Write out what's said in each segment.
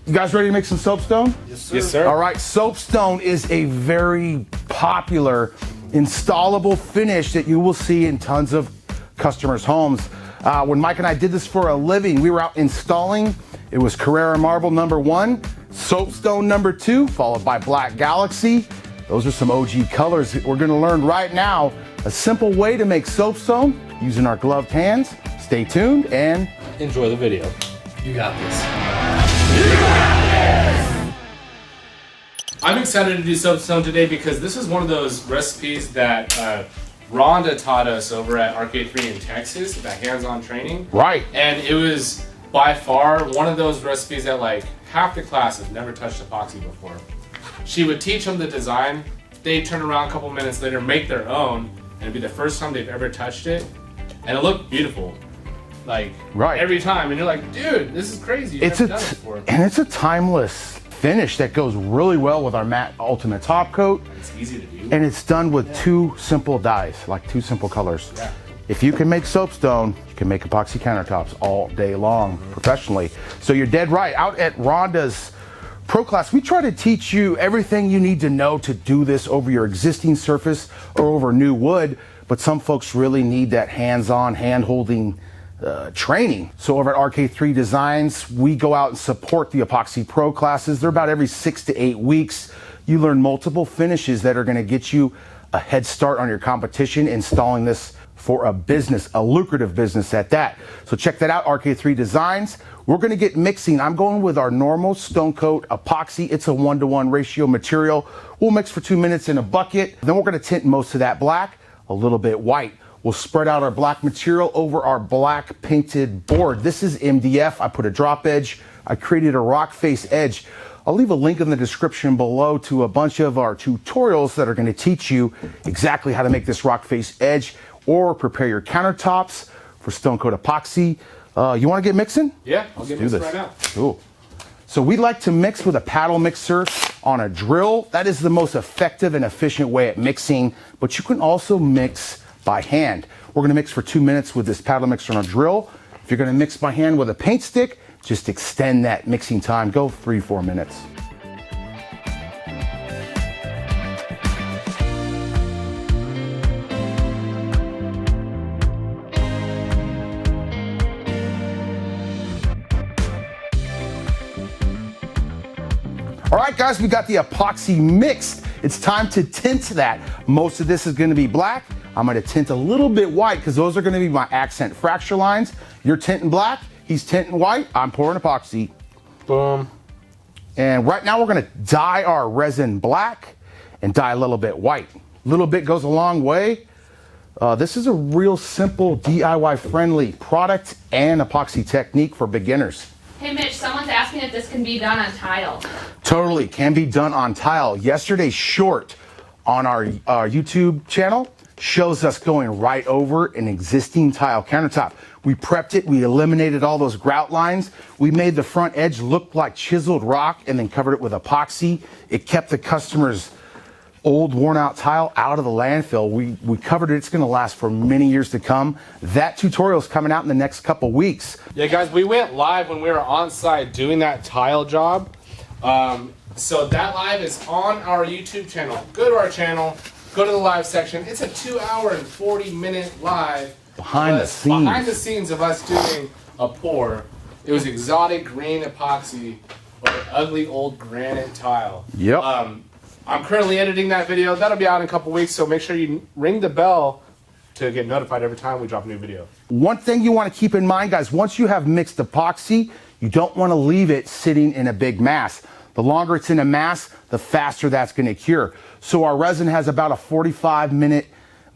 You guys ready to make some soapstone? Yes, sir. Yes, sir. All right, soapstone is a very popular installable finish that you will see in tons of customers' homes. When Mike and I did this for a living, we were out installing. It was Carrara Marble #1, Soapstone #2, followed by Black Galaxy. Those are some OG colors. We're gonna learn right now a simple way to make soapstone using our gloved hands. Stay tuned and Enjoy the video. You got this. I'm excited to do soapstone today because this is one of those recipes that Rhonda taught us over at RK3 in Texas, that hands-on training. right. And it was by far one of those recipes that like half the class has never touched epoxy before. She would teach them the design, they'd turn around a couple minutes later, make their own, and it'd be the first time they've ever touched it. And it looked beautiful. Like Right. every time. And you're like, dude, this is crazy. You've never done it before. And it's a timeless finish that goes really well with our matte ultimate top coat. It's easy to do. And it's done with two simple dyes, like two simple colors. Yeah. If you can make soapstone, you can make epoxy countertops all day long professionally. So you're dead right. Out at Rhonda's Pro class, we try to teach you everything you need to know to do this over your existing surface or over new wood, but some folks really need that hands-on, hand-holding training. So over at RK3 Designs, we go out and support the Epoxy Pro classes. They're about every 6 to 8 weeks. You learn multiple finishes that are gonna get you a head start on your competition installing this for a business, a lucrative business at that. So check that out, RK3 Designs. We're gonna get mixing. I'm going with our normal Stone Coat Epoxy. It's a 1-to-1 ratio material. We'll mix for 2 minutes in a bucket. Then we're gonna tint most of that black, a little bit white. We'll spread out our black material over our black painted board. This is MDF. I put a drop edge. I created a rock face edge. I'll leave a link in the description below to a bunch of our tutorials that are gonna teach you exactly how to make this rock face edge or prepare your countertops for Stone Coat Epoxy. You wanna get mixing? Yeah, I'll get mixing right now. Cool. So we like to mix with a paddle mixer on a drill. That is the most effective and efficient way at mixing, but you can also mix by hand. We're gonna mix for 2 minutes with this paddle mixer on a drill. If you're gonna mix by hand with a paint stick, just extend that mixing time, go 3-4 minutes. All right, guys, we got the epoxy mixed. It's time to tint that. Most of this is gonna be black. I'm gonna tint a little bit white because those are gonna be my accent fracture lines. You're tinting black, he's tinting white, I'm pouring epoxy. Boom. And right now we're gonna dye our resin black and dye a little bit white. A little bit goes a long way. This is a real simple DIY friendly product and epoxy technique for beginners. Hey Mitch, someone's asking if this can be done on tile. Totally, can be done on tile. Yesterday's short on our YouTube channel shows us going right over an existing tile countertop. We prepped it, we eliminated all those grout lines. We made the front edge look like chiseled rock and then covered it with epoxy. It kept the customer's old worn out tile out of the landfill. We covered it, it's gonna last for many years to come. That tutorial's coming out in the next couple weeks. Yeah, guys, we went live when we were on site doing that tile job. So that live is on our YouTube channel. Go to our channel, go to the live section. It's a 2-hour and 40-minute live. Behind the scenes. Behind the scenes of us doing a pour. It was exotic green epoxy or ugly old granite tile. Yep. I'm currently editing that video. That'll be out in a couple weeks, so make sure you ring the bell to get notified every time we drop a new video. One thing you want to keep in mind, guys, once you have mixed epoxy, you don't want to leave it sitting in a big mass. The longer it's in a mass, the faster that's going to cure. So our resin has about a 45-minute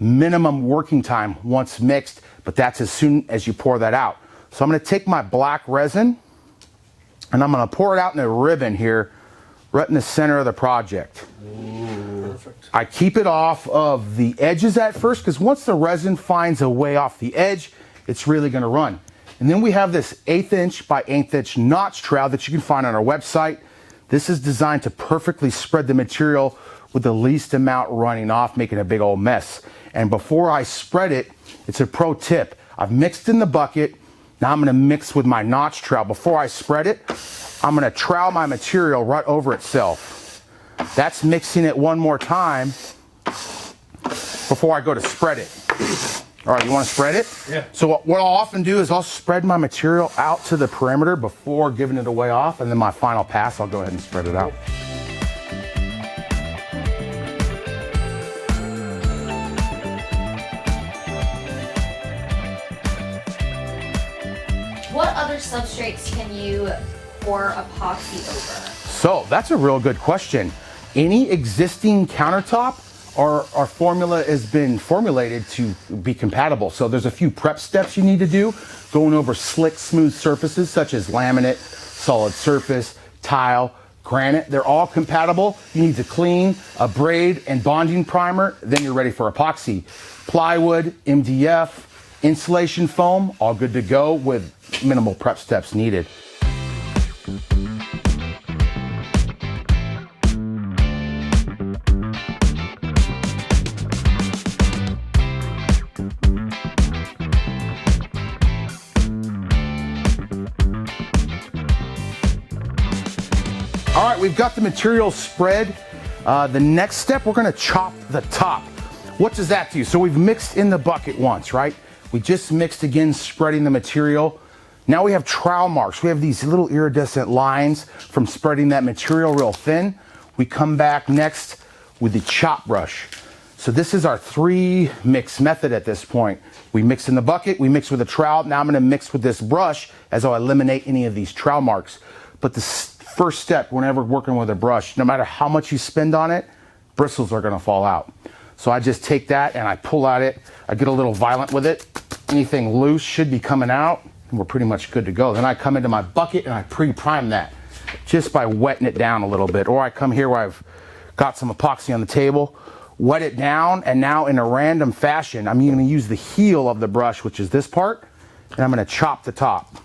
minimum working time once mixed, but that's as soon as you pour that out. So I'm going to take my black resin and I'm going to pour it out in a ribbon here, right in the center of the project. Perfect. I keep it off of the edges at first because once the resin finds a way off the edge, it's really going to run. And then we have this 1/8 inch by 1/8 inch notch trowel that you can find on our website. This is designed to perfectly spread the material with the least amount running off, making a big old mess. And before I spread it, it's a pro tip. I've mixed in the bucket, Now I'm gonna mix with my notch trowel. Before I spread it, I'm gonna trowel my material right over itself. That's mixing it one more time before I go to spread it. All right, you wanna spread it? Yeah. So what I'll often do is I'll spread my material out to the perimeter before giving it away off, and then my final pass, I'll go ahead and spread it out. What other substrates can you pour epoxy over? So that's a real good question. Any existing countertop, our formula has been formulated to be compatible. So there's a few prep steps you need to do, going over slick, smooth surfaces such as laminate, solid surface, tile, granite. They're all compatible. You need to clean, abrade, and bonding primer. Then you're ready for epoxy. Plywood, MDF, insulation foam, all good to go with minimal prep steps needed. All right, we've got the material spread. The next step, we're gonna chop the top. What does that do? So we've mixed in the bucket once, right? We just mixed again, spreading the material. Now we have trowel marks. We have these little iridescent lines from spreading that material real thin. We come back next with the chop brush. So this is our 3 mix method at this point. We mix in the bucket, we mix with a trowel. Now I'm gonna mix with this brush as I'll eliminate any of these trowel marks. But the first step, whenever working with a brush, no matter how much you spend on it, bristles are gonna fall out. So I just take that and I pull at it. I get a little violent with it. Anything loose should be coming out, and we're pretty much good to go. Then I come into my bucket and I pre-prime that just by wetting it down a little bit. Or I come here where I've got some epoxy on the table, wet it down, and now in a random fashion, I'm gonna use the heel of the brush, which is this part, and I'm gonna chop the top.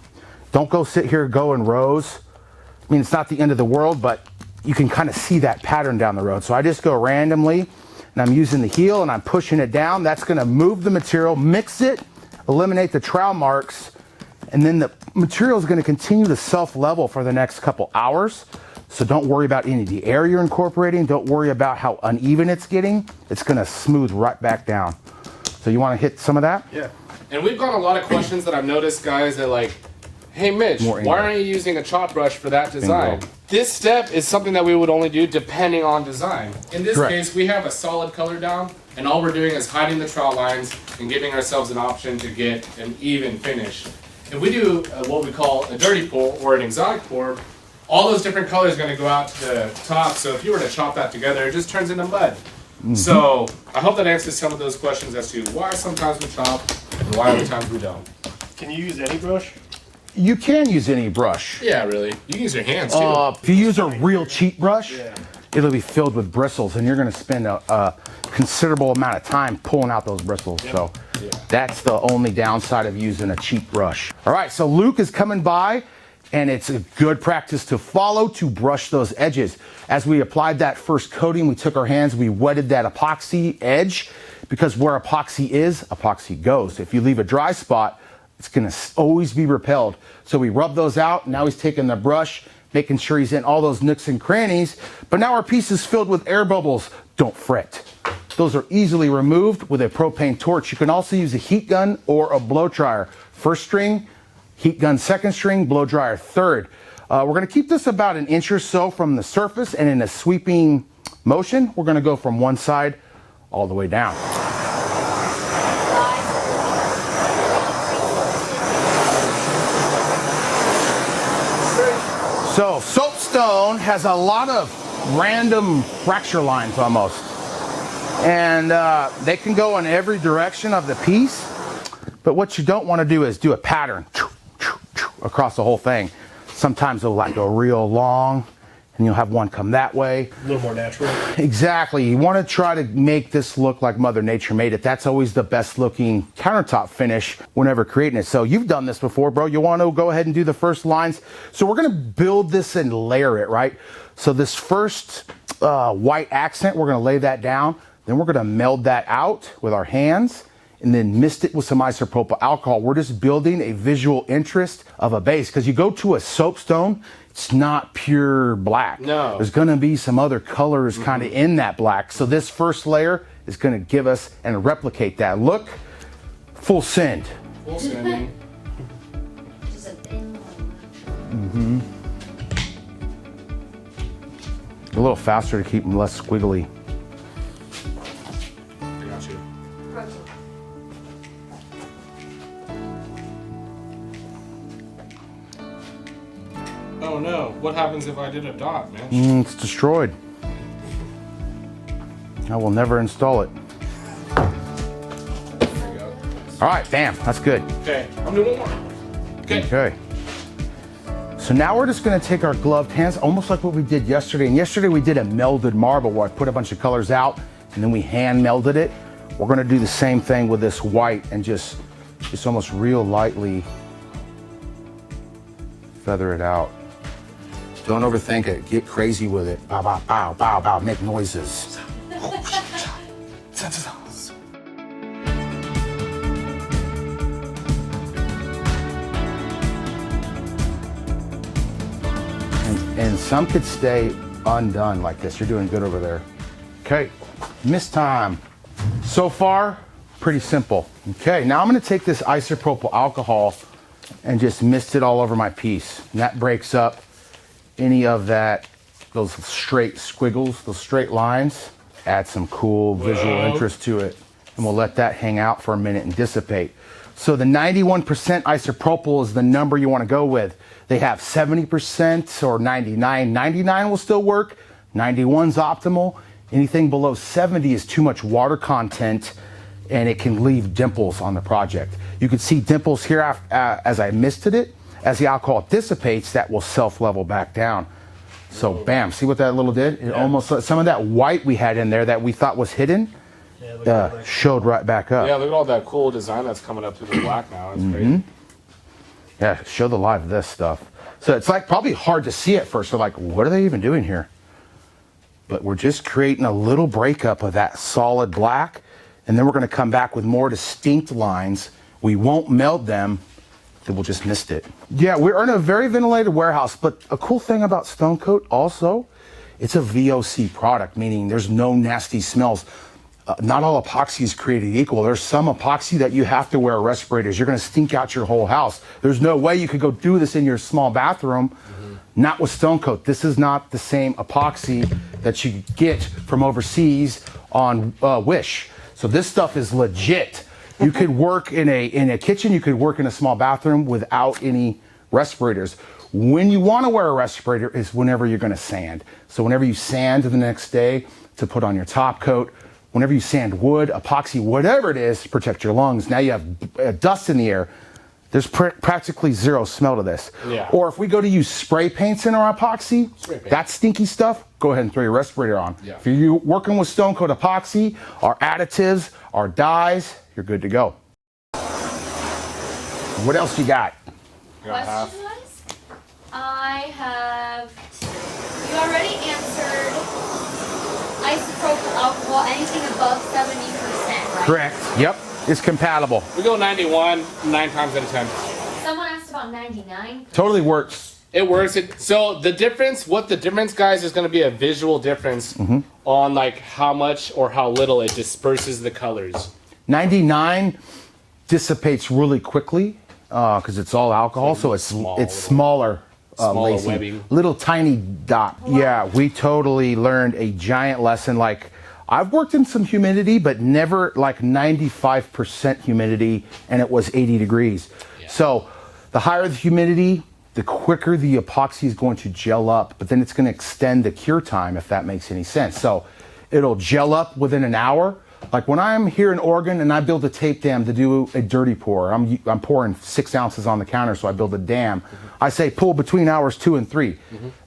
Don't go sit here, go in rows. I mean, it's not the end of the world, but you can kind of see that pattern down the road. So I just go randomly, and I'm using the heel and I'm pushing it down. That's gonna move the material, mix it, eliminate the trowel marks, and then the material is gonna continue to self-level for the next couple hours. So don't worry about any of the air you're incorporating. Don't worry about how uneven it's getting. It's gonna smooth right back down. So you wanna hit some of that? Yeah. And we've got a lot of questions that I've noticed, guys, that like, hey Mitch, why aren't you using a chop brush for that design? Bingo. This step is something that we would only do depending on design. In this Correct. case, we have a solid color down, and all we're doing is hiding the trowel lines and giving ourselves an option to get an even finish. If we do what we call a dirty pour or an exotic pour, all those different colors are going to go out to the top, so if you were to chop that together, it just turns into mud. So I hope that answers some of those questions as to why sometimes we chop and why other times we don't. Can you use any brush? You can use any brush. Yeah, really. You can use your hands too. If you use a real cheap brush, it'll be filled with bristles, and you're gonna spend a considerable amount of time pulling out those bristles. So that's the only downside of using a cheap brush. All right, so Luke is coming by, and it's a good practice to follow to brush those edges. As we applied that first coating, we took our hands, we wetted that epoxy edge, because where epoxy is, epoxy goes. If you leave a dry spot, it's gonna always be repelled. So we rub those out. Now he's taking the brush, making sure he's in all those nooks and crannies. But now our piece is filled with air bubbles. Don't fret. Those are easily removed with a propane torch. You can also use a heat gun or a blow dryer. First string, heat gun second string, blow dryer third. We're gonna keep this about an inch or so from the surface, and in a sweeping motion, we're gonna go from one side all the way down. So soapstone has a lot of random fracture lines almost. And they can go in every direction of the piece. But what you don't want to do is do a pattern across the whole thing. Sometimes they'll like go real long, and you'll have one come that way. A little more natural. Exactly. You want to try to make this look like Mother Nature made it. That's always the best looking countertop finish whenever creating it. So you've done this before, bro. You want to go ahead and do the first lines. So we're going to build this and layer it, right? So this first white accent, we're going to lay that down. Then we're going to meld that out with our hands. and then mist it with some isopropyl alcohol. We're just building a visual interest of a base, because you go to a soapstone, it's not pure black. No. There's gonna be some other colors kind of in that black. So this first layer is gonna give us and replicate that look. Full send. Full sending. Just a thin one. A little faster to keep them less squiggly. I got you. Protein. Oh no, what happens if I did a dot, man? It's destroyed. I will never install it. There you go. All right, bam, that's good. Okay, I'm doing one more. Okay. Okay. So now we're just gonna take our gloved hands, almost like what we did yesterday. And yesterday we did a melded marble where I put a bunch of colors out and then we hand melded it. We're gonna do the same thing with this white and just almost real lightly feather it out. Don't overthink it, get crazy with it. Bow, bow, bow, bow, bow, make noises. And some could stay undone like this. You're doing good over there. Okay, mist time. So far, pretty simple. Okay, now I'm gonna take this isopropyl alcohol and just mist it all over my piece. And that breaks up any of that, those straight squiggles, those straight lines. Add some cool visual interest to it. And we'll let that hang out for a minute and dissipate. So the 91% isopropyl is the number you wanna go with. They have 70% or 99. 99 will still work. 91's optimal. Anything below 70 is too much water content and it can leave dimples on the project. You can see dimples here as I misted it. As the alcohol dissipates, that will self-level back down. So bam, see what that little did? It almost, some of that white we had in there that we thought was hidden, showed right back up. Yeah, look at all that cool design that's coming up through the black now. It's great. Yeah, show the live of this stuff. So it's like probably hard to see at first. They're like, what are they even doing here? But we're just creating a little breakup of that solid black. And then we're gonna come back with more distinct lines. We won't meld them, then we'll just mist it. Yeah, we're in a very ventilated warehouse, but a cool thing about Stone Coat also, it's a VOC product, meaning there's no nasty smells. Not all epoxy is created equal. There's some epoxy that you have to wear respirators. You're gonna stink out your whole house. There's no way you could go do this in your small bathroom, not with Stone Coat. This is not the same epoxy that you get from overseas on Wish. So this stuff is legit. You could work in a kitchen, you could work in a small bathroom without any respirators. When you wanna wear a respirator is whenever you're gonna sand. So whenever you sand the next day to put on your top coat, whenever you sand wood, epoxy, whatever it is, protect your lungs. Now you have dust in the air. There's practically zero smell to this. Yeah. Or if we go to use spray paints in our epoxy, that stinky stuff, go ahead and throw your respirator on. Yeah. If you're working with Stone Coat Epoxy, our additives, our dyes, you're good to go. What else you got? Question-wise, I have. You already answered isopropyl alcohol, anything above 70%, right? Correct. Yep. It's compatible. We go 91, 9 times out of 10. Someone asked about 99. Totally works. It works. So the difference, guys, is going to be a visual difference on like how much or how little it disperses the colors. 99 dissipates really quickly because it's all alcohol, so it's smaller. Lacing. webbing. Little tiny dot. Yeah, we totally learned a giant lesson. Like, I've worked in some humidity, but never like 95% humidity, and it was 80 degrees. Yeah. So the higher the humidity, the quicker the epoxy is going to gel up, but then it's going to extend the cure time, if that makes any sense. So it'll gel up within an hour. Like when I'm here in Oregon and I build a tape dam to do a dirty pour, I'm pouring 6 ounces on the counter, so I build a dam. I say pull between hours 2 and 3.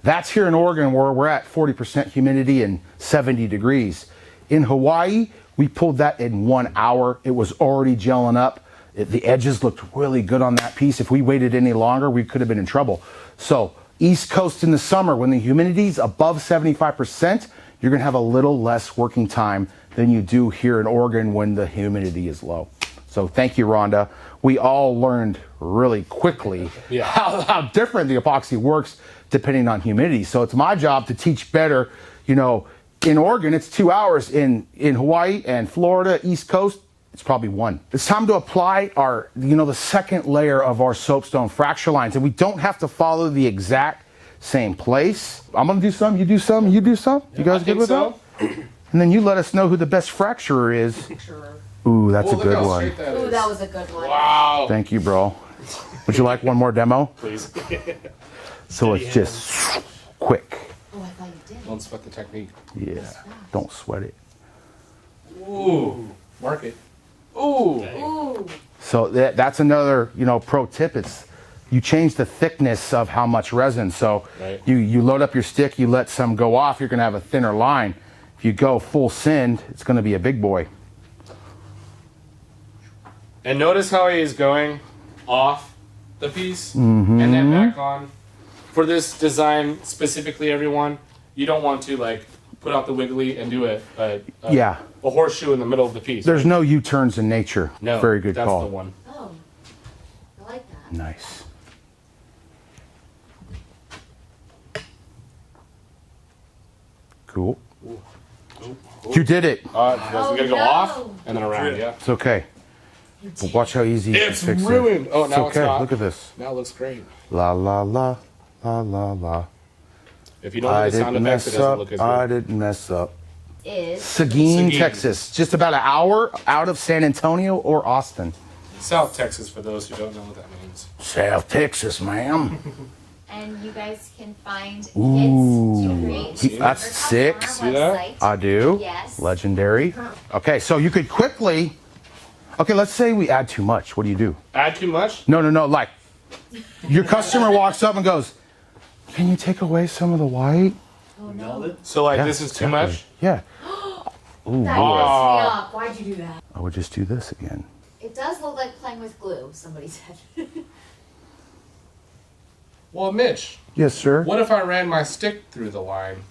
That's here in Oregon where we're at 40% humidity and 70 degrees. In Hawaii, we pulled that in 1 hour. It was already gelling up. The edges looked really good on that piece. If we waited any longer, we could have been in trouble. So East Coast in the summer, when the humidity's above 75%, you're gonna have a little less working time than you do here in Oregon when the humidity is low. So thank you, Rhonda. We all learned really quickly Yeah. how different the epoxy works depending on humidity. So it's my job to teach better. You know, in Oregon, it's 2 hours. In Hawaii and Florida, East Coast, it's probably 1. It's time to apply our, the second layer of our soapstone fracture lines. And we don't have to follow the exact same place. I'm gonna do some, you do some, you do some. You guys good with that? And then you let us know who the best fracturer is. Ooh, that's a good one. Ooh, that was a good one. Wow. Thank you, bro. Would you like one more demo? Please. So it's just quick. Oh, I thought you did. Don't sweat the technique. Yeah, don't sweat it. Ooh. Mark it. Ooh. Ooh. So that's another, pro tip. It's you change the thickness of how much resin. So Right. you load up your stick, you let some go off, you're gonna have a thinner line. If you go full send, it's gonna be a big boy. And notice how he is going off the piece Mm-hmm. and then back on. For this design specifically, everyone, you don't want to like put out the wiggly and do a horseshoe in the middle of the piece. There's no U-turns in nature. no. Very good that's call. the one. Oh, I like that. Nice. Cool. You did it. We gotta go no. off and then around. Yeah. It's okay. But watch how easy you can It's fix ruined. it. Oh, now it's okay. not. Look at this. Now it looks great. La la la la la la. If you don't do I the sound didn't effects, it mess doesn't up. look as I good. didn't mess up. Is Seguin, Seguin. Texas. Just about an hour out of San Antonio or Austin. South Texas, for those who don't know what that means. South Texas, ma'am. and you guys can find kits Ooh. to create. That's countertops sick. on our See that? website. I do. Yes. Legendary. Okay, so you could quickly. Okay, let's say we add too much. What do you do? Add too much? No. Like, your customer walks up and goes, "Can you take away some of the white?" Oh no. So like Yeah, this is too exactly. much? Yeah. That Ooh, messed me up. Why'd you do that? I would just do this again. It does look like playing with glue, somebody said. Well, Mitch, Yes, sir. what if I ran my stick through the line?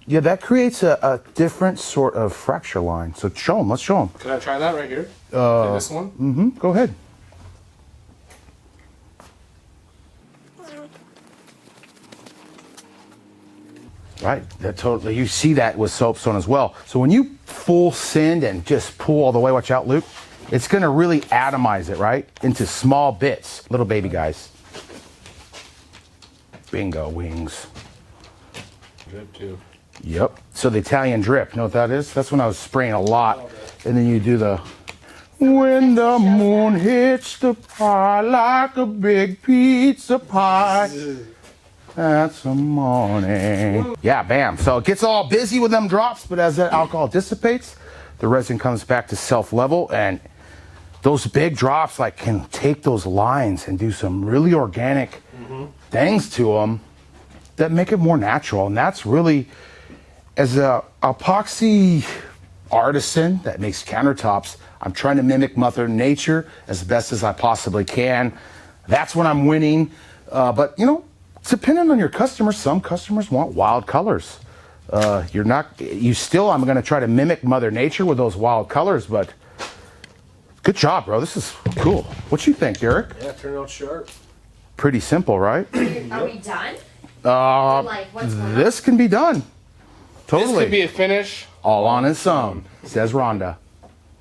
Yeah, that creates a different sort of fracture line. So show them. Let's show them. Can I try that right here? This one? Go ahead. Right, that totally. You see that with soapstone as well. So when you full send and just pull all the way, watch out, Luke. It's going to really atomize it, right, into small bits, little baby guys. Bingo wings. Good too. Yep. So the Italian drip, you know what that is? That's when I was spraying a lot, and then you do the. When the moon hits the pie like a big pizza pie. That's the morning. Yeah, bam. So it gets all busy with them drops, but as that alcohol dissipates, the resin comes back to self-level, and those big drops like can take those lines and do some really organic things to them that make it more natural. And that's really, as a epoxy artisan that makes countertops, I'm trying to mimic Mother Nature as best as I possibly can. That's when I'm winning. But you know, depending on your customers, some customers want wild colors. I'm going to try to mimic Mother Nature with those wild colors, but good job, bro. This is cool. What you think, Derek? Yeah, turned out sharp. Pretty simple, right? Are we done? Like, what's going on? This can be done. This Totally. could be a finish. All on its own, says Rhonda.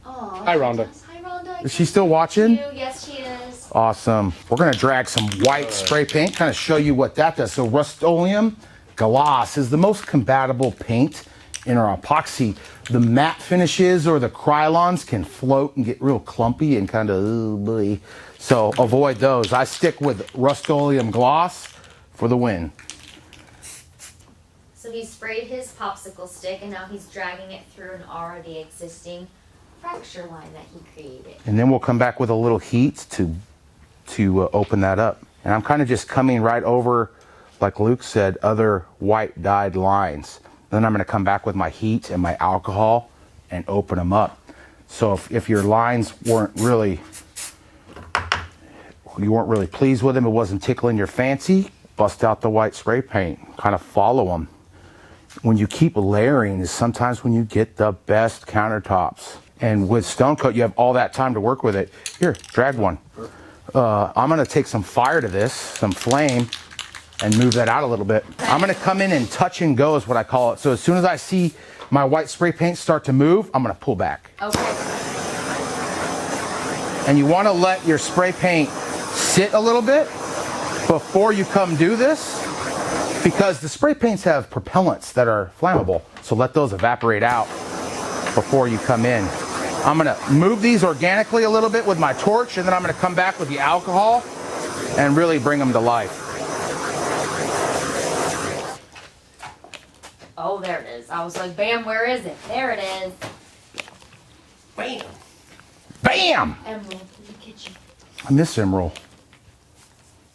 Aw, Hi, Rhonda. Hi, Rhonda. Is she still watching? Yes, she is. Awesome. We're going to drag some white spray paint, kind of show you what that does. So Rust-Oleum Gloss is the most compatible paint in our epoxy. The matte finishes or the Krylons can float and get real clumpy and kind of, oh boy. So avoid those. I stick with Rust-Oleum Gloss for the win. So he sprayed his popsicle stick and now he's dragging it through an already existing fracture line that he created. And then we'll come back with a little heat to open that up. And I'm kind of just coming right over, like Luke said, other white dyed lines. Then I'm going to come back with my heat and my alcohol and open them up. So if your lines weren't really, you weren't really pleased with them, it wasn't tickling your fancy, bust out the white spray paint, kind of follow them. When you keep layering is sometimes when you get the best countertops. And with Stone Coat, you have all that time to work with it. Here, drag one. I'm gonna take some fire to this, some flame, and move that out a little bit. I'm gonna come in and touch and go is what I call it. So as soon as I see my white spray paint start to move, I'm gonna pull back. Okay. And you wanna let your spray paint sit a little bit before you come do this, because the spray paints have propellants that are flammable. So let those evaporate out before you come in. I'm gonna move these organically a little bit with my torch, and then I'm gonna come back with the alcohol and really bring them to life. Oh, there it is. I was like, bam, where is it? There it is. Bam. Bam! Emerald in the kitchen. I miss Emerald.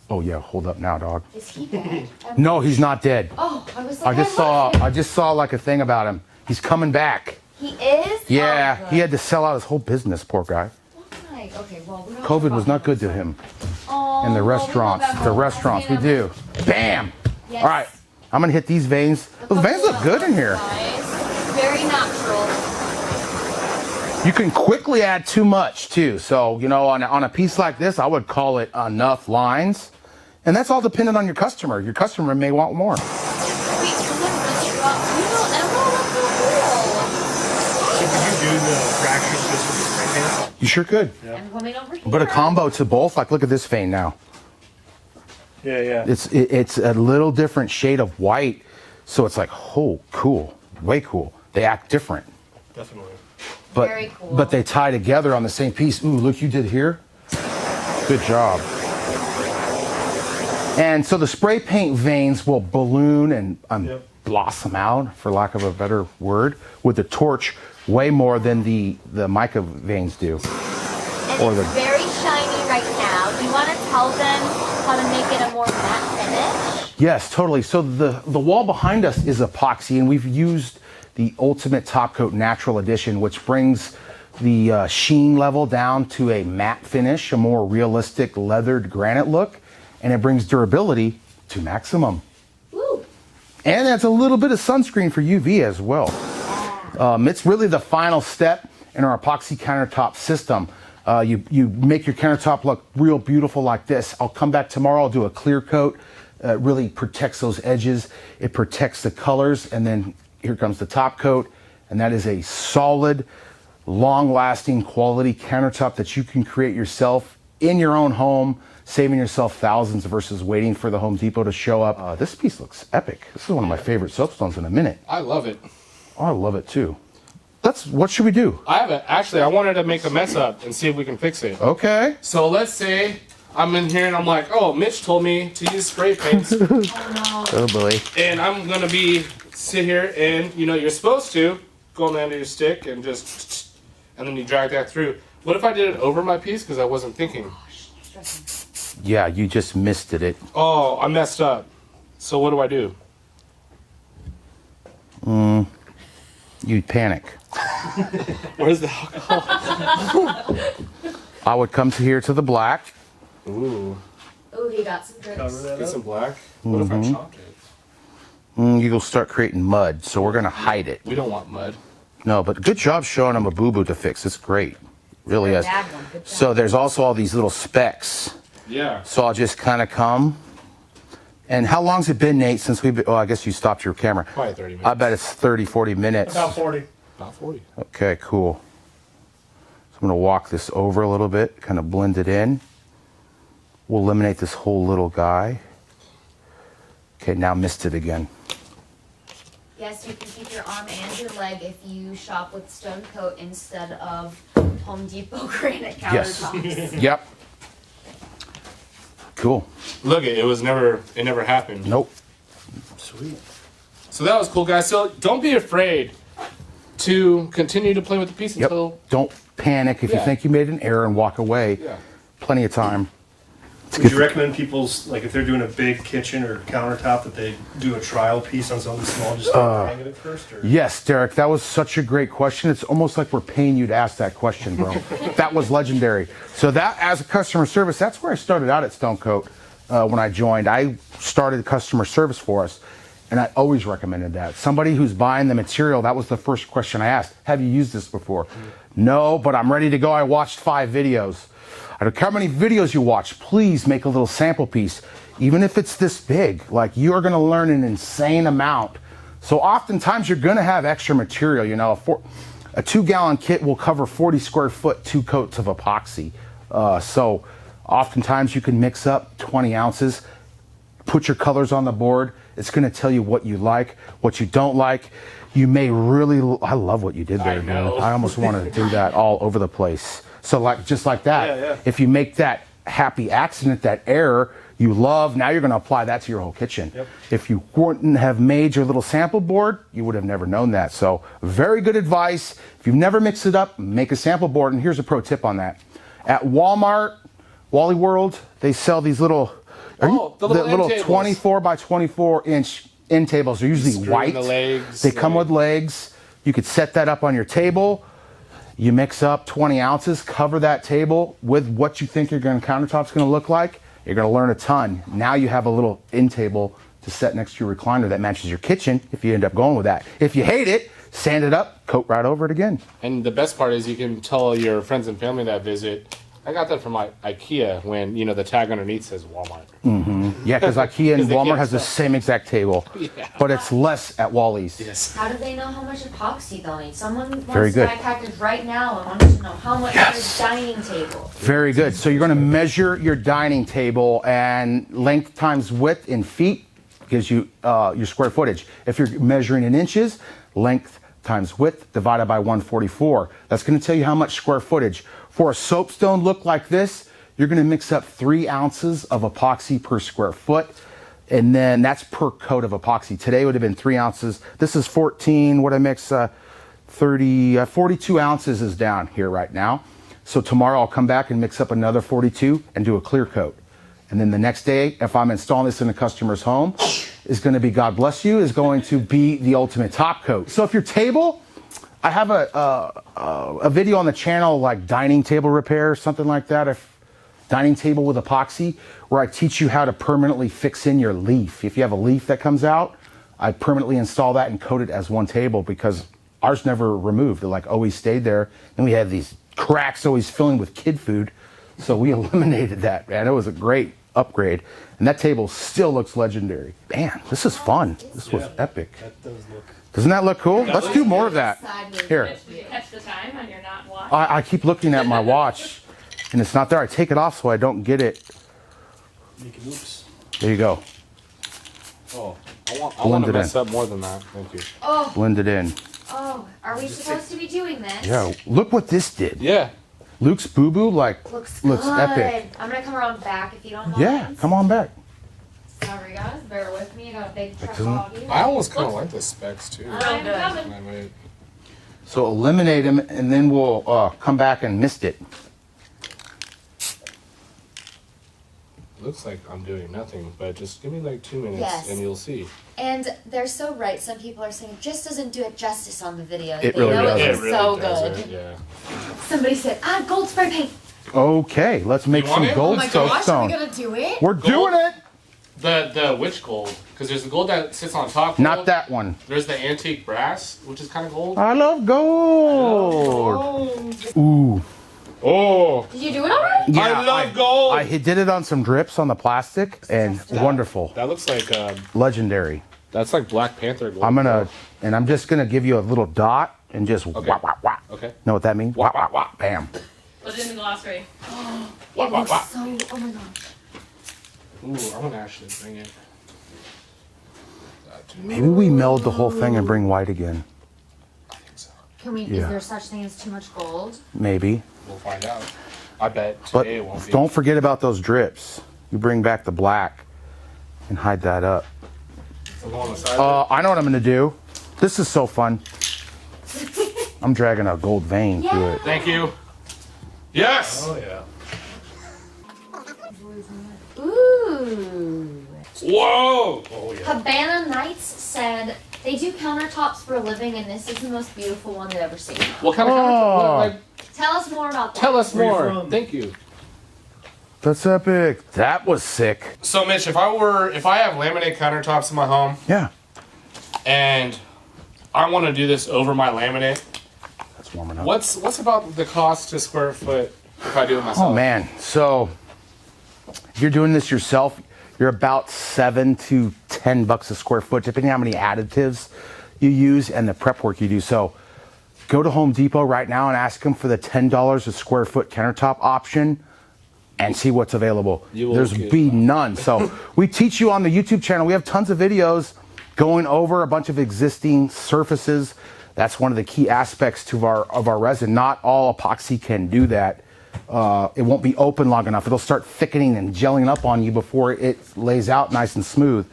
Oh yeah, hold up now, dog. Is he dead? No, he's not dead. Oh, I was like, I just saw like a thing about him. He's coming back. He is? Yeah, Oh, he had to sell out his whole business, poor guy. Why? Okay, well, we don't COVID talk was not about good to that. him. Oh, And the well, we restaurants, love that the whole restaurants, we idea. do. Bam! Yes. All right, I'm gonna hit these veins. Those veins look good in here. Nice. Very natural. You can quickly add too much too. So, you know, on a piece like this, I would call it enough lines. And that's all dependent on your customer. Your customer may want more. Wait, so then this drop, you know, Emerald, that's so So can you do the fractures just with the spray paint? You sure could. cool. I'm coming over here. But a combo to both, like look at this vein now. Yeah, yeah. It's a little different shade of white. So it's like, oh, cool, way cool. They act different. Definitely. But, Very cool. but they tie together on the same piece. Ooh, look, you did here. Good job. And so the spray paint veins will balloon and Yep. blossom out, for lack of a better word, with the torch way more than the mica veins do. And or it's the- very shiny right now. Do you want to tell them how to make it a more matte finish? Yes, totally. So the wall behind us is epoxy, and we've used the Ultimate Top Coat Natural Edition, which brings the sheen level down to a matte finish, a more realistic leathered granite look, and it brings durability to maximum. Woo. And that's a little bit of sunscreen for UV as well. It's really the final step in our epoxy countertop system. You make your countertop look real beautiful like this. I'll come back tomorrow, I'll do a clear coat. It really protects those edges. It protects the colors. And then here comes the top coat. And that is a solid, long-lasting quality countertop that you can create yourself in your own home, saving yourself thousands versus waiting for the Home Depot to show up. This piece looks epic. This is one of my favorite soapstones in a minute. I love it. Oh, I love it too. What should we do? I wanted to make a mess up and see if we can fix it. Okay. So let's say I'm in here and I'm like, oh, Mitch told me to use spray paints, Oh boy. and I'm gonna sit here and you're supposed to go on the end of your stick and and then you drag that through. What if I did it over my piece because I wasn't thinking? Yeah, you just misted it. Oh, I messed up. So what do I do? You'd panic. Where's the alcohol? I would come to here to the black. Ooh, Ooh, he got some drips. Cover that get up. some black. What if I chopped it? You'll start creating mud, so we're gonna hide it. We don't want mud. No, but good job showing them a boo-boo to fix. It's great. Really is. Bad one. Good job. So there's also all these little specks. Yeah. So I'll just kind of come. And how long's it been, Nate, since we've been, I guess you stopped your camera. Probably 30 minutes. I bet it's 30, 40 minutes. About 40. About 40. Okay, cool. So I'm gonna walk this over a little bit, kind of blend it in. We'll eliminate this whole little guy. Okay, now missed it again. Yes, you can keep your arm and your leg if you shop with Stone Coat instead of Home Depot granite Yes. countertops. Yep. Cool. Look, it never happened. Nope. Sweet. So that was cool, guys. So don't be afraid to continue to play with the piece Yep. until. Don't panic if you Yeah. think you made an error and walk away. Yeah. Plenty of time. Would you recommend people's, like if they're doing a big kitchen or countertop, that they do a trial piece on something small, just start hanging it first? Or? Yes, Derek, that was such a great question. It's almost like we're paying you to ask that question, bro. That was legendary. So that, as a customer service, that's where I started out at Stone Coat when I joined. I started customer service for us. And I always recommended that. Somebody who's buying the material, that was the first question I asked. Have you used this before? No, but I'm ready to go. I watched 5 videos. I don't care how many videos you watch, please make a little sample piece. Even if it's this big, like you are gonna learn an insane amount. So oftentimes you're gonna have extra material, you know, a 2-gallon kit will cover 40 square foot, 2 coats of epoxy. So oftentimes you can mix up 20 ounces, put your colors on the board. It's gonna tell you what you like, what you don't like. You may really, I love what you did there, dude. I almost wanna do that all over the place. So like, just like that, if you make that happy accident, that error you love, now you're gonna apply that to your whole kitchen. If you wouldn't have made your little sample board, you would have never known that. So very good advice. If you've never mixed it up, make a sample board. And here's a pro tip on that. At Walmart, Wally World, they sell these little, the little end 24 by 24 inch end tables. They're usually white. The legs, they come with legs. You could set that up on your table. You mix up 20 ounces, cover that table with what you think your countertop's gonna look like. You're gonna learn a ton. Now you have a little end table to set next to your recliner that matches your kitchen if you end up going with that. If you hate it, sand it up, coat right over it again. And the best part is you can tell your friends and family that visit, I got that from IKEA when, you know, the tag underneath says Walmart. Yeah, because IKEA and they Walmart can't has the sell. same exact table, but it's less at Wally's. Yes. How do they know how much epoxy they'll need? Someone Very wants to good. buy a package right now and wants to know how much for a dining table. Very good. So you're going to measure your dining table, and length times width in feet gives you your square footage. If you're measuring in inches, length times width divided by 144. That's going to tell you how much square footage. For a soapstone look like this, you're going to mix up 3 ounces of epoxy per square foot, and then that's per coat of epoxy. Today would have been 3 ounces. This is 14. What I mix, 42 ounces is down here right now. So tomorrow I'll come back and mix up another 42 and do a clear coat. And then the next day, if I'm installing this in a customer's home, is going to be, God bless you, is going to be the ultimate top coat. So if your table, I have a video on the channel like dining table repair, something like that. Dining table with epoxy, where I teach you how to permanently fix in your leaf. If you have a leaf that comes out, I permanently install that and coat it as one table because ours never removed. It like always stayed there. And we had these cracks always filling with kid food. So we eliminated that, man. It was a great upgrade. And that table still looks legendary. Man, this is fun. This was epic. That does look. Doesn't that look cool? Let's do more of that. Here. Did you catch the time on your not watch? I keep looking at my watch and it's not there. I take it off so I don't get it. Making oops. There you go. Oh, I want to it mess in. up more than that. Thank you. Oh, Blend it in. oh, are we supposed to be doing this? Yeah, look what this did. Yeah. Luke's boo-boo looks Looks epic. I'm gonna come around back if you don't mind. Yeah, come on back. Sorry guys, bear with me. I got a big truck Excellent. log here. I almost kind of like the specs too. I'm coming. Can I wait? So eliminate them and then we'll come back and mist it. Looks like I'm doing nothing, but just give me like 2 minutes Yes. and you'll see. And they're so right. Some people are saying it just doesn't do it justice on the video. It they really know doesn't. it was so does good. it, yeah. Somebody said, gold spray paint. Okay, let's make You want some it? gold Oh my gosh, are we soapstone. gonna do it? We're doing it. The which gold? Because there's the gold that sits on top. Not gold. that one. There's the antique brass, which is kind of gold. I love gold. Ooh. Oh, Did you do it already? Yeah, I love gold. I did it on some drips on the plastic and wonderful. that looks like Legendary. that's like Black Panther gold. I'm just gonna give you a little dot and just wah, wah, wah. Okay. Know what that means? Wah, wah, wah. Bam. Put it in the glossary. It looks so, oh my gosh. Ooh, I'm gonna actually bring it. Maybe we meld the whole thing and bring white again. I think so. Can we, Yeah. is there such thing as too much gold? Maybe. We'll find out. I bet But today it won't be. don't forget about those drips. You bring back the black and hide that up. So go on the side. I know what I'm gonna do. This is so fun. I'm dragging a gold vein through it. Thank you. Yes. Oh yeah. Ooh. Whoa. Oh yeah. Havana Nights said they do countertops for a living, and this is the most beautiful one they've ever seen. What kind of countertop? Like, Tell us more about that. tell us Where you more. from? Thank you. That's epic. That was sick. So Mitch, if I have laminate countertops in my home, Yeah. and I want to do this over my laminate. That's warm enough. What's about the cost to square foot if I do it myself? Oh man, so if you're doing this yourself, you're about $7 to $10 a square foot, depending on how many additives you use and the prep work you do. So go to Home Depot right now and ask them for the $10 a square foot countertop option and see what's available. There's be none. So we teach you on the YouTube channel. We have tons of videos going over a bunch of existing surfaces. That's one of the key aspects to our resin. Not all epoxy can do that. It won't be open long enough. It'll start thickening and gelling up on you before it lays out nice and smooth.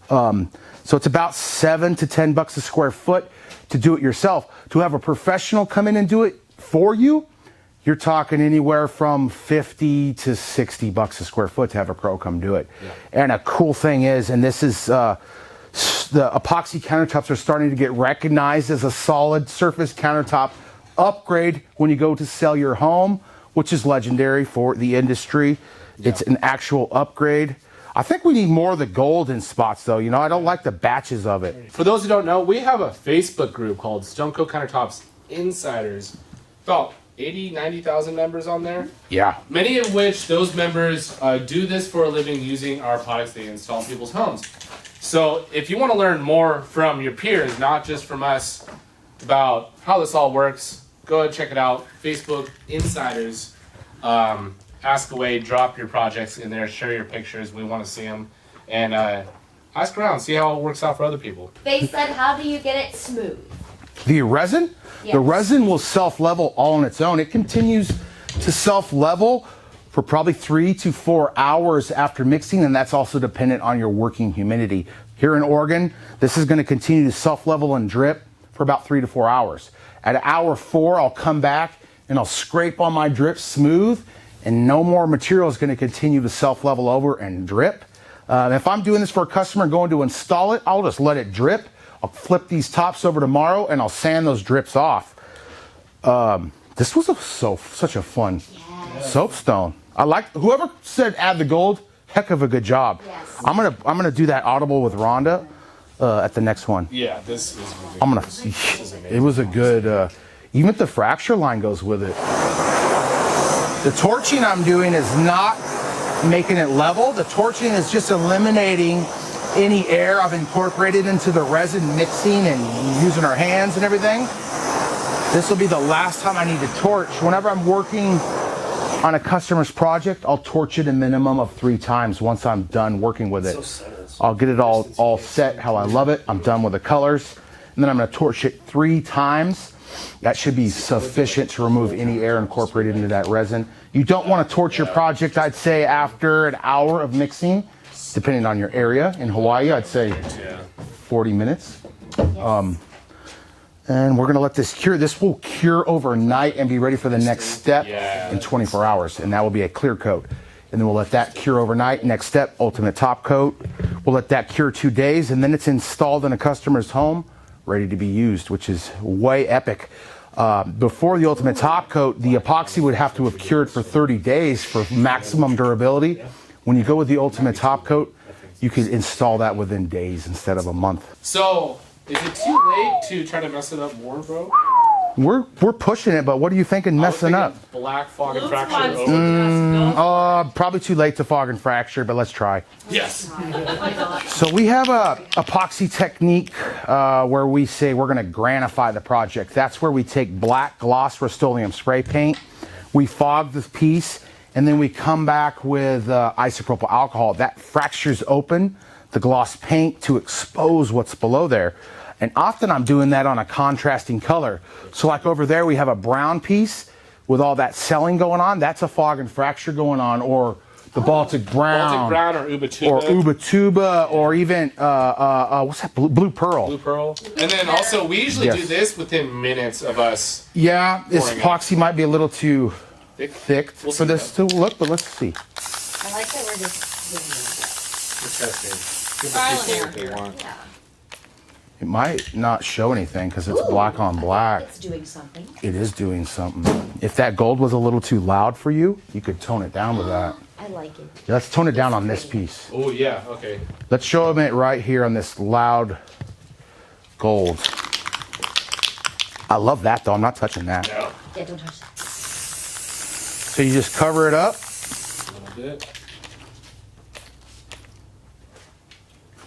So it's about $7 to $10 a square foot to do it yourself. To have a professional come in and do it for you, you're talking anywhere from $50 to $60 a square foot to have a pro come do it. Yeah. And a cool thing is, and this is the epoxy countertops are starting to get recognized as a solid surface countertop upgrade when you go to sell your home, which is legendary for the industry. Yeah. It's an actual upgrade. I think we need more of the golden spots though. You know, I don't like the batches of it. For those who don't know, we have a Facebook group called Stone Coat Countertops Insiders. About 80, 90,000 members on there. Yeah. Many of which those members do this for a living using our products they install in people's homes. So if you want to learn more from your peers, not just from us, about how this all works, go ahead and check it out. Facebook Insiders. Ask away, drop your projects in there, share your pictures. We want to see them. And ask around, see how it works out for other people. They said, how do you get it smooth? The resin? Yes. The resin will self-level all on its own. It continues to self-level for probably 3 to 4 hours after mixing, and that's also dependent on your working humidity. Here in Oregon, this is going to continue to self-level and drip for about 3 to 4 hours. At hour 4, I'll come back and I'll scrape on my drip smooth, and no more material is going to continue to self-level over and drip. If I'm doing this for a customer and going to install it, I'll just let it drip. I'll flip these tops over tomorrow and I'll sand those drips off. This was such a fun soapstone. I like whoever said add the gold. Heck of a good job. Yes. I'm gonna do that audible with Rhonda at the next one. Yeah, this is ridiculous. It was a good. Even the fracture line goes with it. The torching I'm doing is not making it level. The torching is just eliminating any air I've incorporated into the resin mixing and using our hands and everything. This will be the last time I need to torch. Whenever I'm working on a customer's project, I'll torch it a minimum of 3 times once I'm done working with it. I'll get it all set how I love it. I'm done with the colors. And then I'm going to torch it 3 times. That should be sufficient to remove any air incorporated into that resin. You don't want to torch your project, I'd say, after an hour of mixing, depending on your area. In Hawaii, I'd say 40 minutes. And we're going to let this cure. This will cure overnight and be ready for the next step in 24 hours. And that will be a clear coat. And then we'll let that cure overnight. Next step, ultimate top coat. We'll let that cure 2 days, and then it's installed in a customer's home, ready to be used, which is way epic. Before the ultimate top coat, the epoxy would have to have cured for 30 days for maximum durability. When you go with the ultimate top coat, you can install that within days instead of a month. So, is it too late to try to mess it up more, bro? We're pushing it, but what are you thinking messing up? Black fog and Luke fracture wants over. to go. Probably too late to fog and fracture, but let's try. Yes. So we have a epoxy technique where we say we're going to granify the project. That's where we take black gloss Rust-Oleum spray paint, we fog the piece, and then we come back with isopropyl alcohol. That fractures open the gloss paint to expose what's below there. And often I'm doing that on a contrasting color. So like over there we have a brown piece with all that selling going on. That's a fog and fracture going on, or the Baltic brown. Baltic brown or Ubatuba. Or Ubatuba, or even, what's that, Blue Pearl. Blue Pearl. And then also, we usually do this within minutes of us. Yeah, this epoxy might be a little too thick We'll for this to look, but let's see. I like that we're just We're testing. Trial and Give error. what they want. yeah. It might not show anything because it's black on black. It's doing something. It is doing something. If that gold was a little too loud for you, you could tone it down with that. I like it. Yeah, let's tone it down on this piece. Oh, yeah, okay. Let's show them it right here on this loud gold. I love that though. I'm not touching that. No. Yeah, don't touch that. So you just cover it up. A little bit.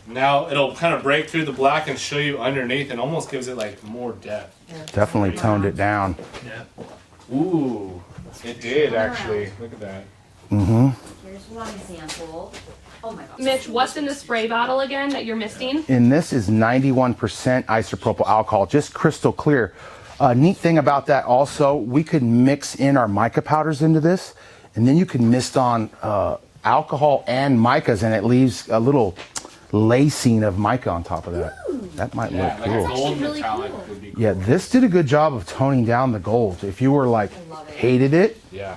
Now it'll kind of break through the black and show you underneath, and almost gives it like more depth. Definitely toned it down. Yeah. Ooh, it did actually. Look at that. Here's one example. Oh my gosh. Mitch, what's in the spray bottle again that you're misting? And this is 91% isopropyl alcohol, just crystal clear. Neat thing about that also, we could mix in our mica powders into this, and then you can mist on alcohol and micas, and it leaves a little lacing of mica on top of that. Ooh. That might Yeah, look like cool. a gold Really metallic cool. would be cool. Yeah, this did a good job of toning down the gold. If you were like, I love it. hated it, Yeah.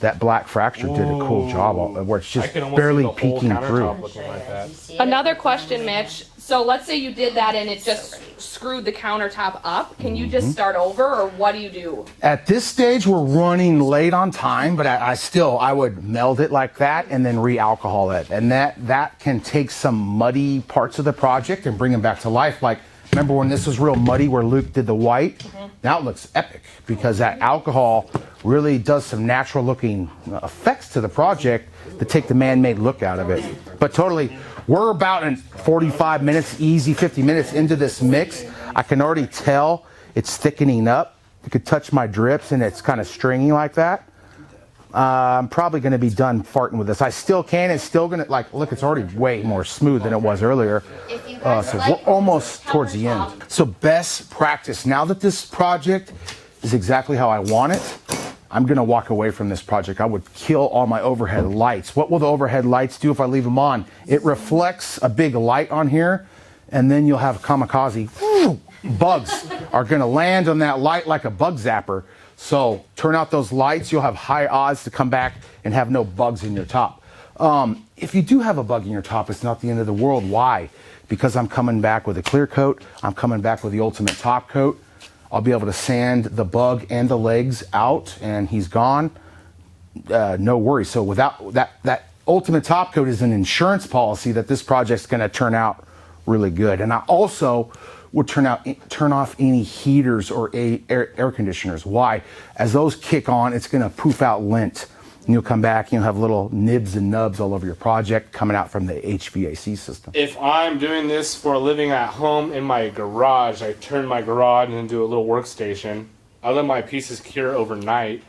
that black fracture did a cool job where it's I just can almost barely see the whole peeking countertop through. looking like that. You see it? Another question, Mitch. So let's say you did that and it just screwed the countertop up. Can you just start over, or what do you do? At this stage, we're running late on time, but I would meld it like that and then re-alcohol it. And that can take some muddy parts of the project and bring them back to life. Like, remember when this was real muddy where Luke did the white? Now it looks epic because that alcohol really does some natural looking effects to the project to take the man-made look out of it. But totally, we're about in 45 minutes, easy 50 minutes into this mix. I can already tell it's thickening up. You could touch my drips and it's kind of stringy like that. I'm probably going to be done farting with this. I still can. It's still going to, like, look, it's already way more smooth than it was earlier. If you guys So like we're almost towards the end. countertop, So best practice. Now that this project is exactly how I want it, I'm going to walk away from this project. I would kill all my overhead lights. What will the overhead lights do if I leave them on? It reflects a big light on here, and then you'll have kamikaze. Bugs are going to land on that light like a bug zapper. So turn out those lights. You'll have high odds to come back and have no bugs in your top. If you do have a bug in your top, it's not the end of the world. Why? Because I'm coming back with a clear coat. I'm coming back with the ultimate top coat. I'll be able to sand the bug and the legs out, and he's gone. No worries. So without that ultimate top coat is an insurance policy that this project's going to turn out really good. And I also would turn off any heaters or air conditioners. Why? As those kick on, it's going to poof out lint. And you'll come back and you'll have little nibs and nubs all over your project coming out from the HVAC system. If I'm doing this for a living at home in my garage, I turn my garage into a little workstation. I let my pieces cure overnight.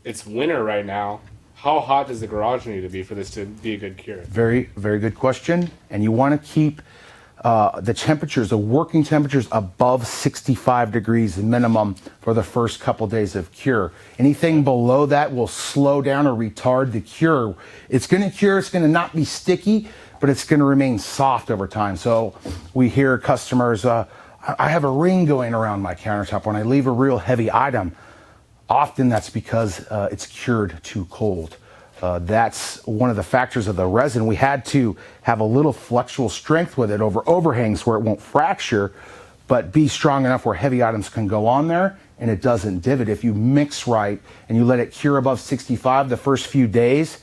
It's winter right now. How hot does the garage need to be for this to be a good cure? Very, very good question. And you want to keep the temperatures, the working temperatures, above 65 degrees minimum for the first couple days of cure. Anything below that will slow down or retard the cure. It's going to cure, it's going to not be sticky, but it's going to remain soft over time. So we hear customers, I have a ring going around my countertop when I leave a real heavy item. Often that's because it's cured too cold. That's one of the factors of the resin. We had to have a little flexural strength with it over overhangs where it won't fracture, but be strong enough where heavy items can go on there and it doesn't divot. If you mix right and you let it cure above 65 the first few days,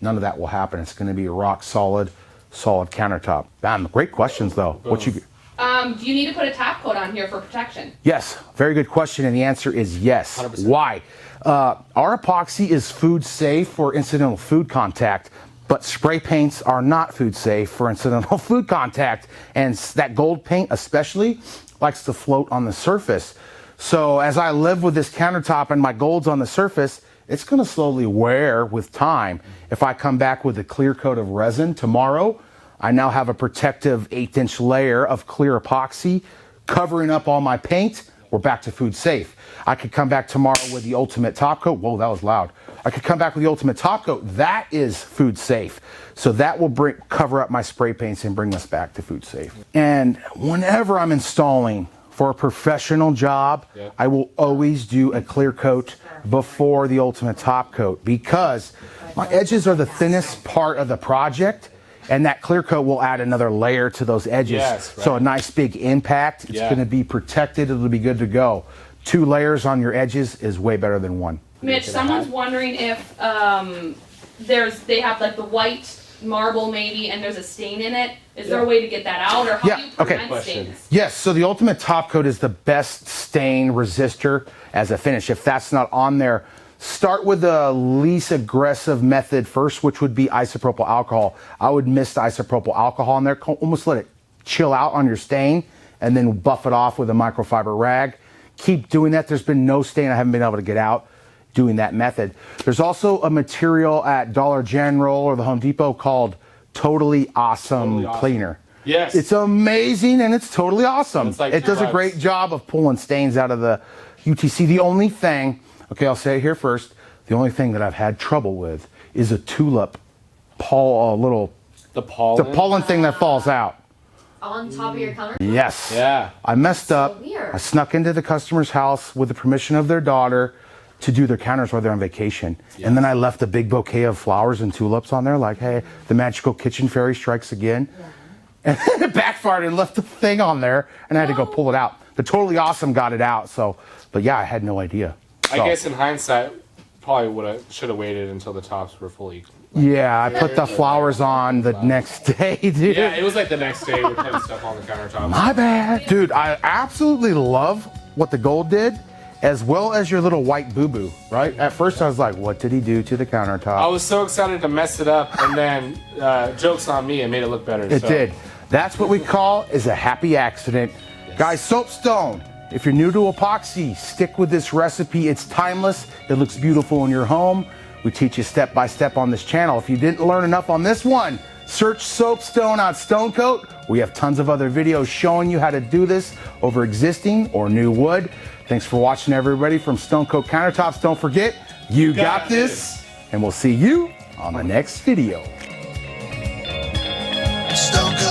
none of that will happen. It's going to be a rock solid countertop. Bam, great questions though. What you? Do you need to put a top coat on here for protection? Yes, very good question, and the answer is yes. 100%. Why? Our epoxy is food safe for incidental food contact, but spray paints are not food safe for incidental food contact, and that gold paint especially likes to float on the surface. So as I live with this countertop and my gold's on the surface, it's going to slowly wear with time. If I come back with a clear coat of resin tomorrow, I now have a protective 1/8-inch layer of clear epoxy covering up all my paint. We're back to food safe. I could come back tomorrow with the ultimate top coat. Whoa, that was loud. I could come back with the ultimate top coat. That is food safe. So that will cover up my spray paints and bring us back to food safe. And whenever I'm installing for a professional job, I will always do a clear coat before the ultimate top coat because my edges are the thinnest part of the project. And that clear coat will add another layer to those edges. Yes, right. So a nice big impact. It's going to be protected. It'll be good to go. 2 layers on your edges is way better than 1. Mitch, someone's wondering if they have like the white marble maybe and there's a stain in it, is there a way to get that out, or how Yeah, do you okay. prevent Question. stains? Yes, so the Ultimate Top Coat is the best stain resistor as a finish. If that's not on there, start with the least aggressive method first, which would be isopropyl alcohol. I would mist isopropyl alcohol in there, almost let it chill out on your stain, and then buff it off with a microfiber rag. Keep doing that. There's been no stain I haven't been able to get out doing that method. There's also a material at Dollar General or the Home Depot called Totally Awesome Cleaner. Yes. It's amazing and it's totally awesome. It's like it does a drugs. great job of pulling stains out of the UTC. The only thing, okay, I'll say it here first, the only thing that I've had trouble with is a tulip The pollen. pollen thing that falls out. On top of your counter? Yes. Yeah. I messed up. weird. I snuck into the customer's house with the permission of their daughter to do their counters while they're on vacation. And then I left a big bouquet of flowers and tulips on there, like, hey, the magical kitchen fairy strikes again. And then it backfired and left the thing on there, and I had to go pull it out. The Totally Awesome got it out, so, but yeah, I had no idea. I So, guess in hindsight, probably should have waited until the tops were fully. yeah, I put the flowers on the next day, dude. Yeah, it was like the next day we're putting stuff on the countertop. My bad. Dude, I absolutely love what the gold did, as well as your little white boo-boo, right? At first I was like, what did he do to the countertop? I was so excited to mess it up, and then joke's on me, it made it look better. It did. That's what we call is a happy accident. Guys, Soapstone, if you're new to epoxy, stick with this recipe. It's timeless. It looks beautiful in your home. We teach you step by step on this channel. If you didn't learn enough on this one, search Soapstone on Stone Coat. We have tons of other videos showing you how to do this over existing or new wood. Thanks for watching, everybody, from Stone Coat Countertops. Don't forget, you got this. And we'll see you on the next video. Stone Coat